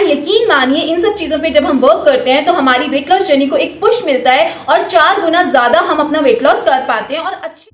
यकीन मानिए इन सब चीजों पे जब हम वर्क करते हैं तो हमारी वेट लॉस जर्नी को एक पुश मिलता है और 4 गुना ज्यादा हम अपना वेट लॉस कर पाते हैं। और अच्छी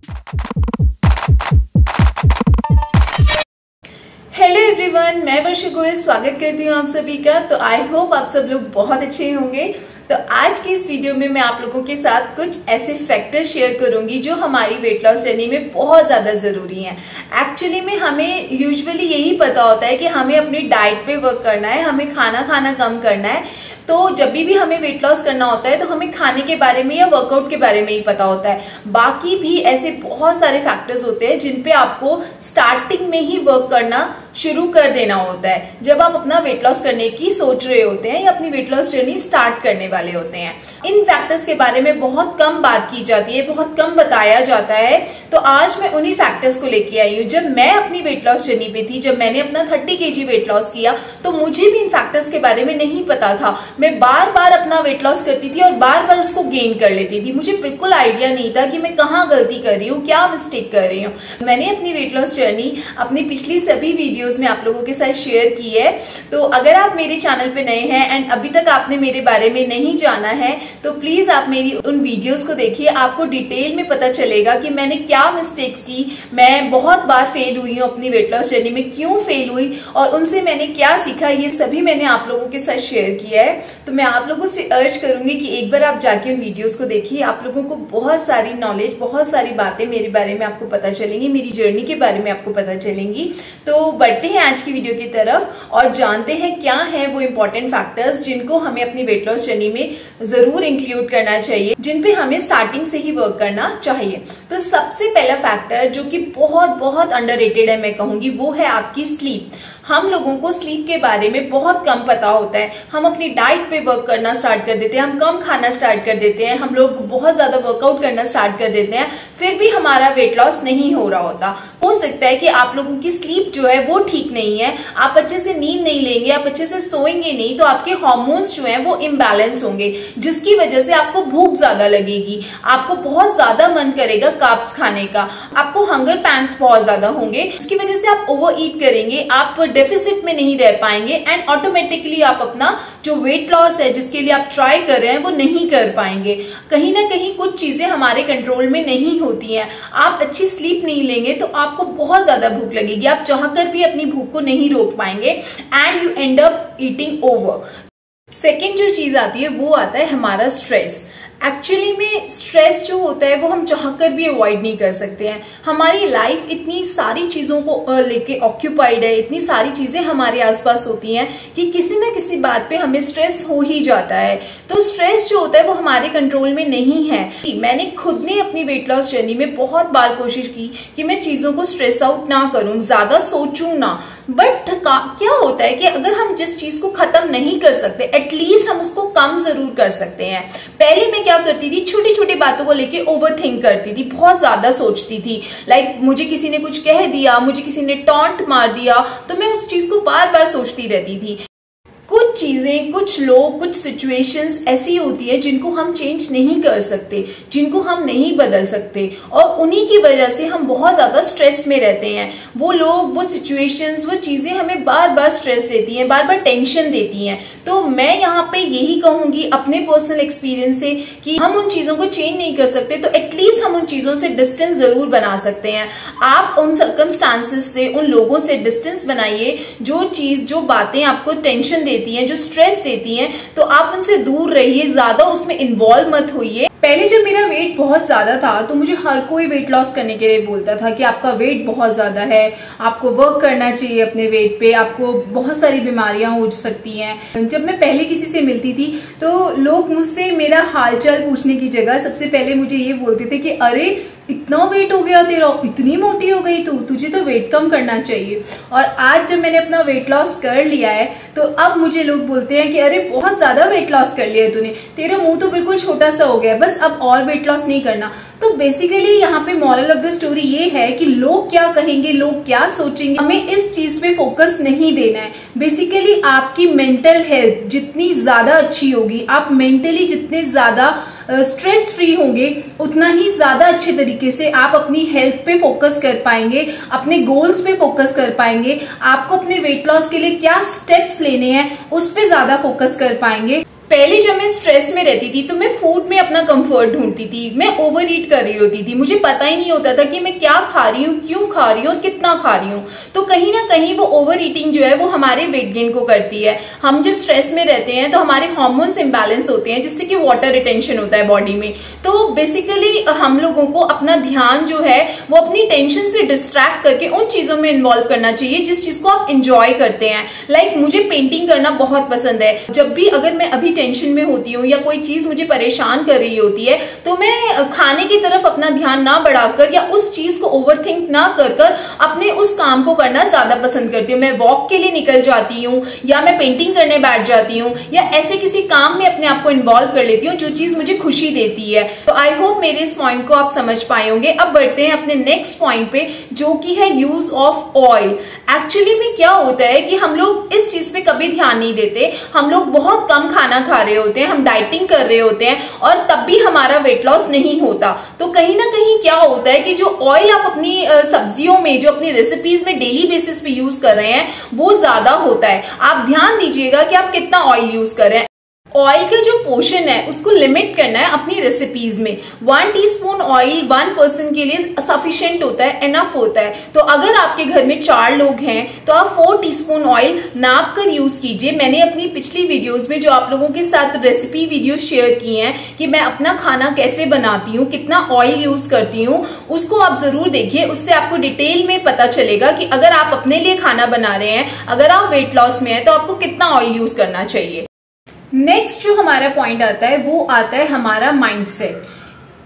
हेलो एवरीवन, मैं वर्षा गोयल स्वागत करती हूँ आप सभी का। तो आई होप आप सब लोग बहुत अच्छे होंगे। तो आज की इस वीडियो में मैं आप लोगों के साथ कुछ ऐसे फैक्टर शेयर करूंगी जो हमारी वेट लॉस जर्नी में बहुत ज्यादा जरूरी हैं। एक्चुअली में हमें यूजुअली यही पता होता है कि हमें अपनी डाइट पे वर्क करना है, हमें खाना कम करना है। तो जब भी हमें वेट लॉस करना होता है तो हमें खाने के बारे में या वर्कआउट के बारे में ही पता होता है। बाकी भी ऐसे बहुत सारे फैक्टर्स होते हैं जिन पे आपको स्टार्टिंग में ही वर्क करना शुरू कर देना होता है जब आप अपना वेट लॉस करने की सोच रहे होते हैं या अपनी वेट लॉस जर्नी स्टार्ट करने वाले होते हैं। इन फैक्टर्स के बारे में बहुत कम बात की जाती है, बहुत कम बताया जाता है। तो आज मैं उन्हीं फैक्टर्स को लेके आई हूँ। जब मैं अपनी वेट लॉस जर्नी पे थी, जब मैंने अपना 30 kg वेट लॉस किया, तो मुझे भी इन फैक्टर्स के बारे में नहीं पता था। मैं बार बार अपना वेट लॉस करती थी और बार बार उसको गेन कर लेती थी। मुझे बिल्कुल आइडिया नहीं था कि मैं कहाँ गलती कर रही हूँ, क्या मिस्टेक कर रही हूँ। मैंने अपनी वेट लॉस जर्नी अपनी पिछली सभी वीडियोस में आप लोगों के साथ शेयर की है। तो अगर आप मेरे चैनल पे नए हैं एंड अभी तक आपने मेरे बारे में नहीं जाना है तो प्लीज आप मेरी उन वीडियोस को देखिए। आपको डिटेल में पता चलेगा कि मैंने क्या मिस्टेक्स की, मैं बहुत बार फेल हुई हूँ अपनी वेट लॉस जर्नी में, क्यों फेल हुई और उनसे मैंने क्या सीखा, ये सभी मैंने आप लोगों के साथ शेयर किया है। तो मैं आप लोगों से अर्ज करूंगी कि एक बार आप जाके उन वीडियोस को देखिए। आप लोगों को बहुत सारी नॉलेज, बहुत सारी बातें मेरे बारे में आपको पता चलेंगी, मेरी जर्नी के बारे में आपको पता चलेंगी। तो बढ़ते हैं आज की वीडियो की तरफ और जानते हैं क्या है वो इंपॉर्टेंट फैक्टर्स जिनको हमें अपनी वेट लॉस जर्नी में जरूर इंक्लूड करना चाहिए, जिन पे हमें स्टार्टिंग से ही वर्क करना चाहिए। तो सबसे पहला फैक्टर जो कि बहुत अंडररेटेड है मैं कहूंगी, वो है आपकी स्लीप। हम लोगों को स्लीप के बारे में बहुत कम पता होता है। हम अपनी डाइट पे वर्क करना स्टार्ट कर देते हैं, हम कम खाना स्टार्ट कर देते हैं, हम लोग बहुत ज्यादा वर्कआउट करना स्टार्ट कर देते हैं, फिर भी हमारा वेट लॉस नहीं हो रहा होता। हो सकता है कि आप लोगों की स्लीप जो है वो ठीक नहीं है, आप अच्छे से नींद नहीं लेंगे, आप अच्छे से सोएंगे नहीं, तो आपके हार्मोन्स जो है वो इम्बैलेंस होंगे, जिसकी वजह से आपको भूख ज्यादा लगेगी, आपको बहुत ज्यादा मन करेगा कार्ब्स खाने का, आपको हंगर पैंस बहुत ज्यादा होंगे, इसकी वजह से आप ओवर ईट करेंगे, आप डेफिसिट में नहीं रह पाएंगे एंड ऑटोमेटिकली आप अपना जो वेट लॉस है जिसके लिए आप ट्राई कर रहे हैं वो नहीं कर पाएंगे। कहीं ना कहीं कुछ चीजें हमारे कंट्रोल में नहीं होती हैं। आप अच्छी स्लीप नहीं लेंगे तो आपको बहुत ज्यादा भूख लगेगी, आप चाहकर भी अपनी भूख को नहीं रोक पाएंगे and you and up eating over. Second जो चीज आती है वो आता है हमारा स्ट्रेस। एक्चुअली में स्ट्रेस जो होता है वो हम चाहकर भी अवॉइड नहीं कर सकते हैं। हमारी लाइफ इतनी सारी चीजों को लेके ऑक्यूपाइड है, इतनी सारी चीजें हमारे आसपास होती हैं कि किसी ना किसी बात पे हमें स्ट्रेस हो ही जाता है। तो स्ट्रेस जो होता है वो हमारे कंट्रोल में नहीं है। मैंने खुद ने अपनी वेट लॉस जर्नी में बहुत बार कोशिश की कि मैं चीजों को स्ट्रेस आउट ना करूं, ज्यादा सोचूं ना, बट क्या होता है कि अगर हम जिस चीज को खत्म नहीं कर सकते एटलीस्ट हम उसको कम जरूर कर सकते हैं। पहले मैं क्या करती थी, छोटी छोटी बातों को लेके ओवर थिंक करती थी, बहुत ज्यादा सोचती थी। लाइक मुझे किसी ने कुछ कह दिया, मुझे किसी ने टॉन्ट मार दिया, तो मैं उस चीज को बार बार सोचती रहती थी। कुछ चीजें, कुछ लोग, कुछ सिचुएशंस ऐसी होती है जिनको हम चेंज नहीं कर सकते, जिनको हम नहीं बदल सकते और उन्हीं की वजह से हम बहुत ज्यादा स्ट्रेस में रहते हैं। वो लोग, वो सिचुएशंस, वो चीजें हमें बार बार स्ट्रेस देती हैं, बार बार टेंशन देती हैं। तो मैं यहाँ पे यही कहूंगी अपने पर्सनल एक्सपीरियंस से कि हम उन चीजों को चेंज नहीं कर सकते तो एटलीस्ट हम उन चीजों से डिस्टेंस जरूर बना सकते हैं। आप उन सर्कमस्टांसेस से, उन लोगों से डिस्टेंस बनाइए जो चीज, जो बातें आपको टेंशन देती हैं, जो स्ट्रेस देती हैं, तो आप उनसे दूर रहिए, ज्यादा उसमें इन्वॉल्व मत होइए। पहले जब मेरा वेट बहुत ज्यादा था तो मुझे हर कोई वेट लॉस करने के लिए बोलता था कि आपका वेट बहुत ज्यादा है, आपको वर्क करना चाहिए अपने वेट पे, आपको बहुत सारी बीमारियां हो सकती हैं। जब मैं पहले किसी से मिलती थी तो लोग मुझसे मेरा हालचाल पूछने की जगह सबसे पहले मुझे ये बोलते थे कि अरे इतना वेट हो गया तेरा, इतनी मोटी हो गई तू, तुझे तो वेट कम करना चाहिए। और आज जब मैंने अपना वेट लॉस कर लिया है तो अब मुझे लोग बोलते हैं कि अरे बहुत ज्यादा वेट लॉस कर लिया है तूने, तेरा मुंह तो बिल्कुल छोटा सा हो गया, बस अब और वेट लॉस नहीं करना। तो बेसिकली यहाँ पे मॉरल ऑफ द स्टोरी ये है कि लोग क्या कहेंगे, लोग क्या सोचेंगे, हमें इस चीज पे फोकस नहीं देना है। बेसिकली आपकी मेंटल हेल्थ जितनी ज्यादा अच्छी होगी, आप मेंटली जितने ज्यादा स्ट्रेस फ्री होंगे, उतना ही ज्यादा अच्छे तरीके से आप अपनी हेल्थ पे फोकस कर पाएंगे, अपने गोल्स पे फोकस कर पाएंगे, आपको अपने वेट लॉस के लिए क्या स्टेप्स लेने हैं उस पे ज्यादा फोकस कर पाएंगे। पहले जब मैं स्ट्रेस में रहती थी तो मैं फूड में अपना कंफर्ट ढूंढती थी, मैं ओवर ईट कर रही होती थी, मुझे पता ही नहीं होता था कि मैं क्या खा रही हूँ, क्यों खा रही हूँ और कितना खा रही हूँ। तो कहीं ना कहीं वो ओवर ईटिंग जो है वो हमारे वेट गेन को करती है। हम जब स्ट्रेस में रहते हैं तो हमारे हार्मोन्स इम्बैलेंस होते हैं, जिससे कि वाटर रिटेंशन होता है बॉडी में। तो बेसिकली हम लोगों को अपना ध्यान जो है वो अपनी टेंशन से डिस्ट्रैक्ट करके उन चीजों में इन्वॉल्व करना चाहिए जिस चीज को आप इंजॉय करते हैं। लाइक मुझे पेंटिंग करना बहुत पसंद है। जब भी अगर मैं अभी टेंशन में होती हूँ या कोई चीज मुझे परेशान कर रही होती है तो मैं खाने की तरफ अपना ध्यान ना बढ़ाकर या उस चीज को ओवरथिंक ना कर अपने उस काम को करना ज्यादा पसंद करती हूँ। मैं वॉक के लिए निकल जाती हूँ या मैं पेंटिंग करने बैठ जाती हूँ या ऐसे किसी काम में अपने आप को इन्वॉल्व कर लेती हूँ जो चीज मुझे खुशी देती है। तो आई होप मेरे इस पॉइंट को आप समझ पाए होंगे। अब बढ़ते हैं अपने नेक्स्ट पॉइंट पे, जो कि है यूज ऑफ ऑयल। एक्चुअली में क्या होता है कि हम लोग इस चीज पे कभी ध्यान नहीं देते। हम लोग बहुत कम खाना खा रहे होते हैं, हम डाइटिंग कर रहे होते हैं और तब भी हमारा वेट लॉस नहीं होता। तो कहीं ना कहीं क्या होता है कि जो ऑयल आप अपनी सब्जियों में, जो अपनी रेसिपीज में डेली बेसिस पे यूज कर रहे हैं वो ज्यादा होता है। आप ध्यान दीजिएगा कि आप कितना ऑयल यूज कर रहे हैं। ऑयल का जो पोर्शन है उसको लिमिट करना है अपनी रेसिपीज में। 1 टीस्पून ऑयल 1 पर्सन के लिए सफिशिएंट होता है, एनफ होता है। तो अगर आपके घर में 4 लोग हैं तो आप 4 टीस्पून ऑयल नाप कर यूज कीजिए। मैंने अपनी पिछली वीडियोस में जो आप लोगों के साथ रेसिपी वीडियो शेयर की हैं कि मैं अपना खाना कैसे बनाती हूँ, कितना ऑयल यूज करती हूँ, उसको आप जरूर देखिए। उससे आपको डिटेल में पता चलेगा कि अगर आप अपने लिए खाना बना रहे हैं, अगर आप वेट लॉस में है तो आपको कितना ऑयल यूज करना चाहिए। नेक्स्ट जो हमारा पॉइंट आता है वो आता है हमारा माइंडसेट।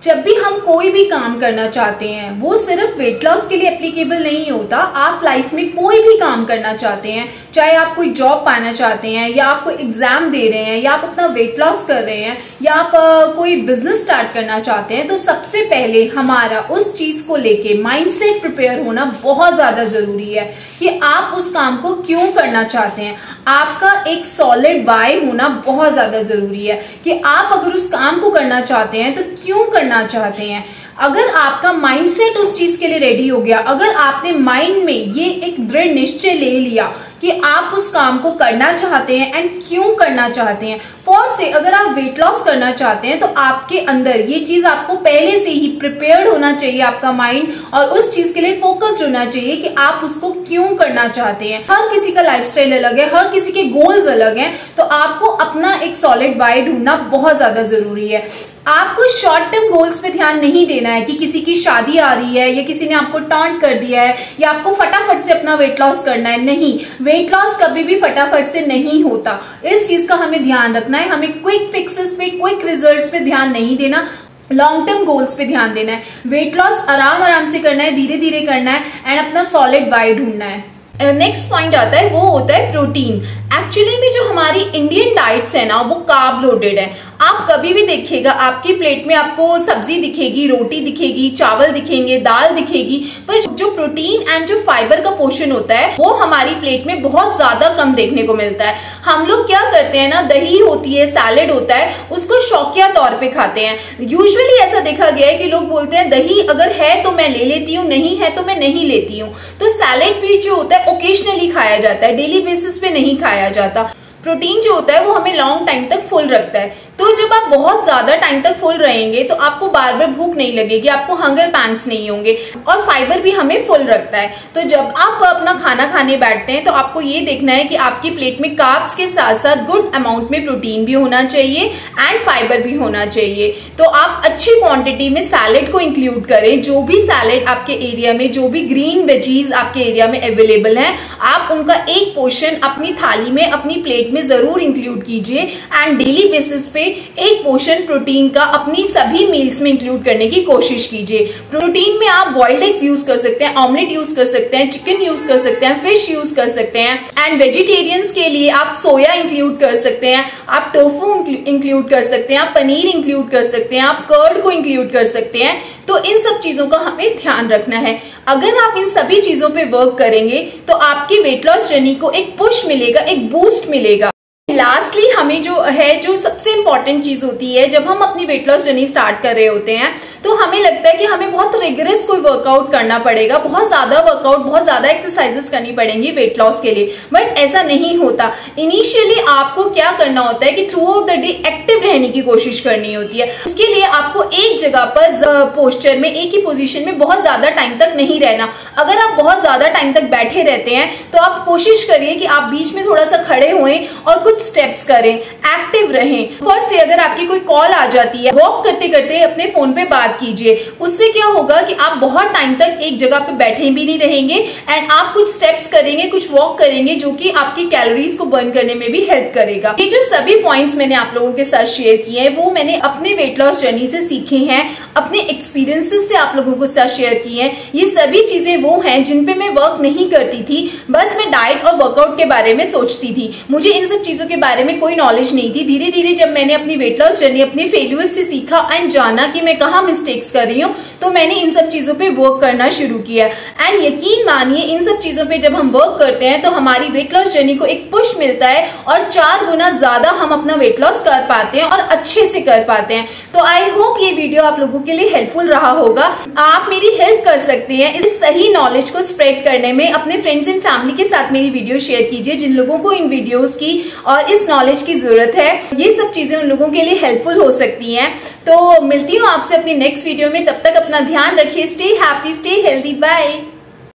जब भी हम कोई भी काम करना चाहते हैं, वो सिर्फ वेट लॉस के लिए एप्लीकेबल नहीं होता। आप लाइफ में कोई भी काम करना चाहते हैं, चाहे आप कोई जॉब पाना चाहते हैं या आप कोई एग्जाम दे रहे हैं या आप अपना वेट लॉस कर रहे हैं या आप कोई बिजनेस स्टार्ट करना चाहते हैं, तो सबसे पहले हमारा उस चीज को लेके माइंडसेट प्रिपेयर होना बहुत ज्यादा जरूरी है कि आप उस काम को क्यों करना चाहते हैं। आपका एक सॉलिड वाई होना बहुत ज्यादा जरूरी है कि आप अगर उस काम को करना चाहते हैं तो क्यों करना चाहते हैं। अगर आपका माइंडसेट उस चीज के लिए रेडी हो गया, अगर आपने माइंड में ये एक दृढ़ निश्चय ले लिया कि आप उस काम को करना चाहते हैं एंड क्यों करना चाहते हैं। फॉर से अगर आप वेट लॉस करना चाहते हैं तो आपके अंदर ये चीज आपको पहले से ही प्रिपेयर्ड होना चाहिए, आपका माइंड, और उस चीज के लिए फोकस्ड होना चाहिए कि आप उसको क्यों करना चाहते हैं। हर किसी का लाइफस्टाइल अलग है, हर किसी के गोल्स अलग हैं, तो आपको अपना एक सॉलिड वाई ढूंढना बहुत ज्यादा जरूरी है। आपको शॉर्ट टर्म गोल्स पे ध्यान नहीं देना है कि किसी की शादी आ रही है या किसी ने आपको टॉन्ट कर दिया है या आपको फटाफट से अपना वेट लॉस करना है। नहीं, वेट लॉस कभी भी फटाफट से नहीं होता। इस चीज का हमें ध्यान रखना है। हमें क्विक फिक्सेस पे, क्विक रिजल्ट्स पे ध्यान नहीं देना, लॉन्ग टर्म गोल्स पे ध्यान देना है। वेट लॉस आराम आराम से करना है, धीरे धीरे करना है एंड अपना सॉलिड वाई ढूंढना है। नेक्स्ट पॉइंट आता है वो होता है प्रोटीन। एक्चुअली में जो हमारी इंडियन डाइट्स है ना वो कार्ब लोडेड है। आप कभी भी देखिएगा आपकी प्लेट में आपको सब्जी दिखेगी, रोटी दिखेगी, चावल दिखेंगे, दाल दिखेगी, पर जो प्रोटीन एंड जो फाइबर का पोर्शन होता है वो हमारी प्लेट में बहुत ज्यादा कम देखने को मिलता है। हम लोग क्या करते हैं ना, दही होती है, सैलेड होता है, उसको शौकिया तौर पे खाते हैं। यूजुअली ऐसा देखा गया है कि लोग बोलते हैं दही अगर है तो मैं ले लेती हूँ, नहीं है तो मैं नहीं लेती हूँ। तो सैलेड भी जो होता है ओकेजनली खाया जाता है, डेली बेसिस पे नहीं खाया जाता। प्रोटीन जो होता है वो हमें लॉन्ग टाइम तक फुल रखता है। तो जब आप बहुत ज्यादा टाइम तक फुल रहेंगे तो आपको बार बार भूख नहीं लगेगी, आपको हंगर पैंट्स नहीं होंगे, और फाइबर भी हमें फुल रखता है। तो जब आप अपना खाना खाने बैठते हैं तो आपको ये देखना है कि आपकी प्लेट में कार्ब्स के साथ साथ गुड अमाउंट में प्रोटीन भी होना चाहिए एंड फाइबर भी होना चाहिए। तो आप अच्छी क्वांटिटी में सैलेड को इंक्लूड करें। जो भी सैलेड आपके एरिया में, जो भी ग्रीन वेजीज आपके एरिया में अवेलेबल है, आप उनका एक पोर्शन अपनी थाली में, अपनी प्लेट में जरूर इंक्लूड कीजिए एंड डेली बेसिस पे एक पोर्शन प्रोटीन का अपनी सभी मील्स में इंक्लूड करने की कोशिश कीजिए। प्रोटीन में आप बॉइल्ड एग्स यूज कर सकते हैं, ऑमलेट यूज कर सकते हैं, चिकन यूज कर सकते हैं, फिश यूज कर सकते हैं एंड वेजिटेरियंस के लिए आप सोया इंक्लूड कर सकते हैं, आप टोफू इंक्लूड कर सकते हैं, आप पनीर इंक्लूड कर सकते हैं, आप कर्ड को इंक्लूड कर सकते हैं। तो इन सब चीजों का हमें ध्यान रखना है। अगर आप इन सभी चीजों पे वर्क करेंगे तो आपकी वेट लॉस जर्नी को एक पुश मिलेगा, एक बूस्ट मिलेगा। लास्टली हमें जो सबसे इंपॉर्टेंट चीज होती है जब हम अपनी वेट लॉस जर्नी स्टार्ट कर रहे होते हैं, तो हमें लगता है कि हमें बहुत रिगरस कोई वर्कआउट करना पड़ेगा, बहुत ज्यादा वर्कआउट, बहुत ज्यादा एक्सरसाइजेस करनी पड़ेंगी वेट लॉस के लिए। बट ऐसा नहीं होता। इनिशियली आपको क्या करना होता है कि through out the day active रहने की कोशिश करनी होती है। उसके लिए आपको एक जगह पर पोस्चर में, एक ही पोजीशन में बहुत ज्यादा टाइम तक नहीं रहना। अगर आप बहुत ज्यादा टाइम तक बैठे रहते हैं तो आप कोशिश करिए कि आप बीच में थोड़ा सा खड़े होएं और कुछ स्टेप्स करें, एक्टिव रहें। फर्स्ट से अगर आपकी कोई कॉल आ जाती है, वॉक करते करते अपने फोन पे बात कीजिए। उससे क्या होगा कि आप बहुत टाइम तक एक जगह पे बैठे भी नहीं रहेंगे एंड आप कुछ स्टेप्स करेंगे, कुछ वॉक करेंगे, जो कि आपकी कैलोरीज को बर्न करने में भी हेल्प करेगा। ये जो सभी पॉइंट्स मैंने आप लोगों के साथ शेयर किए हैं वो मैंने अपने वेट लॉस जर्नी से सीखे हैं, अपने एक्सपीरियंसेस से आप लोगों के साथ शेयर किए हैं। ये सभी चीजें वो हैं जिन पे मैं वर्क नहीं करती थी, बस मैं डाइट और वर्कआउट के बारे में सोचती थी। मुझे इन सब चीजों के बारे में कोई नॉलेज नहीं थी। धीरे धीरे जब मैंने अपनी वेट लॉस जर्नी, अपने फेल्यूर्स से सीखा एंड जाना कि मैं कहाँ मिस्टेक्स कर रही हूँ, तो मैंने इन सब चीजों पे वर्क करना शुरू किया। एंड यकीन मानिए, इन सब चीजों पे जब हम वर्क करते हैं तो हमारी वेट लॉस जर्नी को एक पुश मिलता है और 4 गुना ज्यादा हम अपना वेट लॉस कर पाते हैं और अच्छे से कर पाते हैं। तो आई होप ये वीडियो आप लोगों के लिए हेल्पफुल रहा होगा। आप मेरी हेल्प कर सकते हैं इस सही नॉलेज को स्प्रेड करने में। अपने फ्रेंड्स एंड फैमिली के साथ मेरी वीडियो शेयर कीजिए जिन लोगों को इन वीडियोस की और इस नॉलेज की जरूरत है। ये सब चीजें उन लोगों के लिए हेल्पफुल हो सकती हैं। तो मिलती हूँ आपसे अपनी नेक्स्ट वीडियो में। तब तक अपना ध्यान रखिए। Stay happy, stay healthy, bye.